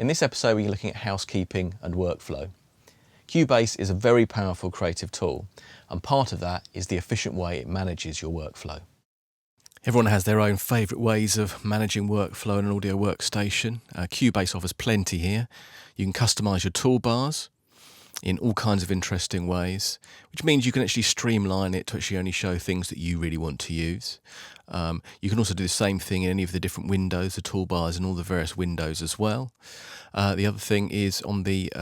In this episode, we're looking at housekeeping and workflow. Cubase is a very powerful creative tool, and part of that is the efficient way it manages your workflow. Everyone has their own favourite ways of managing workflow in an audio workstation. Cubase offers plenty here. You can customise your toolbars in all kinds of interesting ways, which means you can actually streamline it to actually only show things that you really want to use. You can also do the same thing in any of the different windows, the toolbars and all the various windows as well. The other thing is on the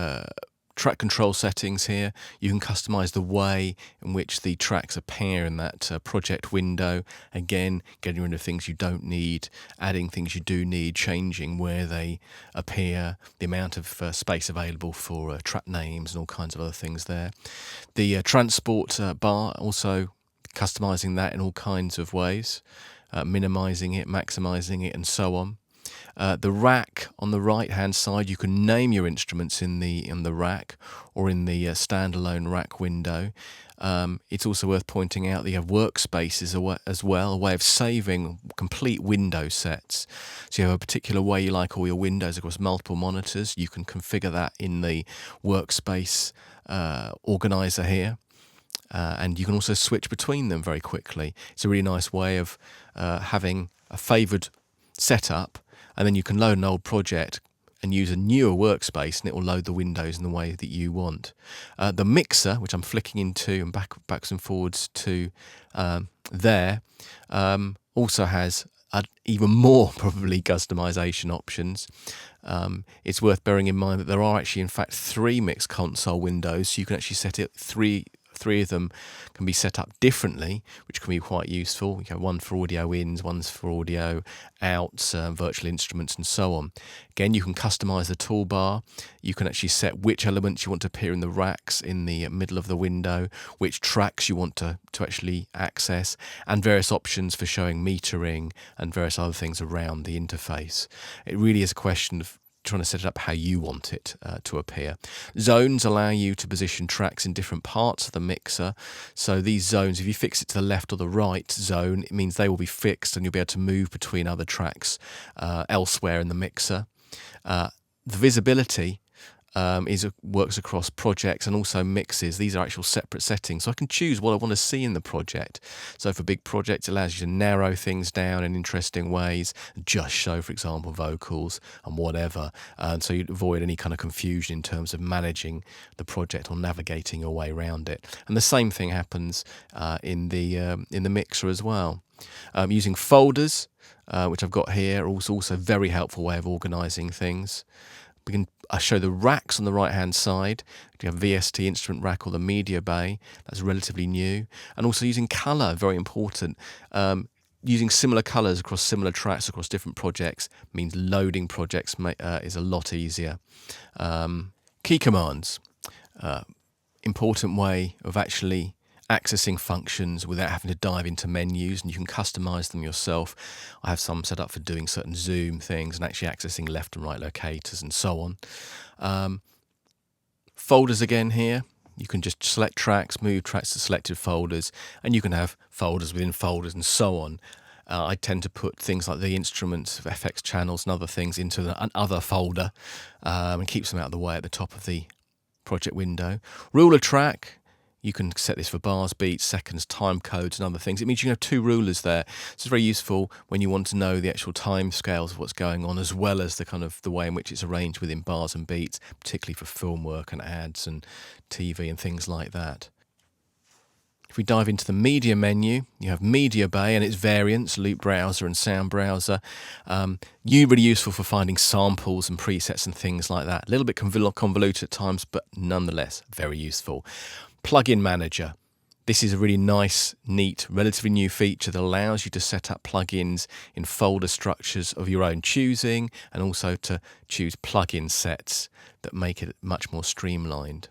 track control settings here, you can customize the way in which the tracks appear in that project window. Again, getting rid of things you don't need, adding things you do need, changing where they appear, the amount of space available for track names and all kinds of other things there. The transport bar, also customizing that in all kinds of ways, minimizing it, maximizing it, and so on. The rack on the right hand side, you can name your instruments in the rack or in the standalone rack window. It's also worth pointing out that you have workspaces as well, a way of saving complete window sets. So you have a particular way you like all your windows across multiple monitors. You can configure that in the workspace organizer here. And you can also switch between them very quickly. It's a really nice way of having a favoured setup, and then you can load an old project and use a newer workspace, and it will load the windows in the way that you want. The mixer, which I'm flicking into and backs and forwards to there, also has even more probably customization options. It's worth bearing in mind that there are actually in fact 3 mix console windows, so you can actually set it three of them can be set up differently, which can be quite useful. You have one for audio ins, one's for audio outs, virtual instruments, and so on. Again, you can customize the toolbar. You can actually set which elements you want to appear in the racks in the middle of the window, which tracks you want to actually access, and various options for showing metering and various other things around the interface. It really is a question of trying to set it up how you want it to appear. Zones allow you to position tracks in different parts of the mixer. So these zones, if you fix it to the left or the right zone, it means they will be fixed and you'll be able to move between other tracks elsewhere in the mixer. The visibility works across projects and also mixes. These are actual separate settings, so I can choose what I want to see in the project. So for big projects, it allows you to narrow things down in interesting ways, just show, for example, vocals and whatever, and so you avoid any kind of confusion in terms of managing the project or navigating your way around it. And the same thing happens in the mixer as well. Using folders, which I've got here, also a very helpful way of organising things. I show the racks on the right hand side. You have VST instrument rack or the media bay. That's relatively new. And also using colour, very important. Using similar colours across similar tracks across different projects means loading projects is a lot easier. Key commands, important way of actually accessing functions without having to dive into menus, and you can customize them yourself. I have some set up for doing certain zoom things and actually accessing left and right locators and so on. Folders again here. You can just select tracks, move tracks to selected folders, and you can have folders within folders and so on. I tend to put things like the instruments, FX channels and other things into an other folder and keeps them out of the way at the top of the project window. Ruler track. You can set this for bars, beats, seconds, time codes and other things. It means you can have 2 rulers there. So it's very useful when you want to know the actual time scales of what's going on, as well as the way in which it's arranged within bars and beats, particularly for film work and ads and TV and things like that. If we dive into the media menu, you have Media Bay and its variants, Loop Browser and Sound Browser. Really useful for finding samples and presets and things like that. A little bit convoluted at times, but nonetheless very useful. Plugin Manager. This is a really nice, neat, relatively new feature that allows you to set up plugins in folder structures of your own choosing, and also to choose plugin sets that make it much more streamlined.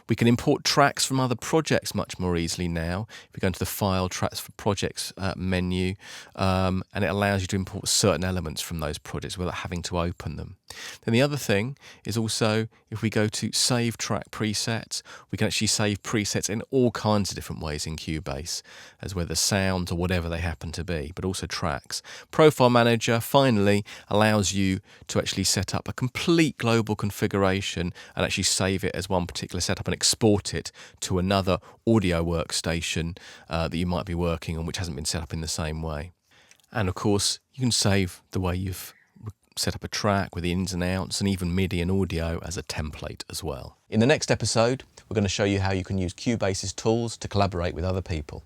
We can import tracks from other projects much more easily now. If you go into the File Tracks for Projects menu, and it allows you to import certain elements from those projects without having to open them. Then the other thing is also, if we go to Save Track Presets, we can actually save presets in all kinds of different ways in Cubase, as whether sounds or whatever they happen to be, but also tracks. Profile Manager finally allows you to actually set up a complete global configuration and actually save it as one particular setup and export it to another audio workstation that you might be working on, which hasn't been set up in the same way. And of course, you can save the way you've set up a track with the ins and outs and even MIDI and audio as a template as well. In the next episode, we're going to show you how you can use Cubase's tools to collaborate with other people.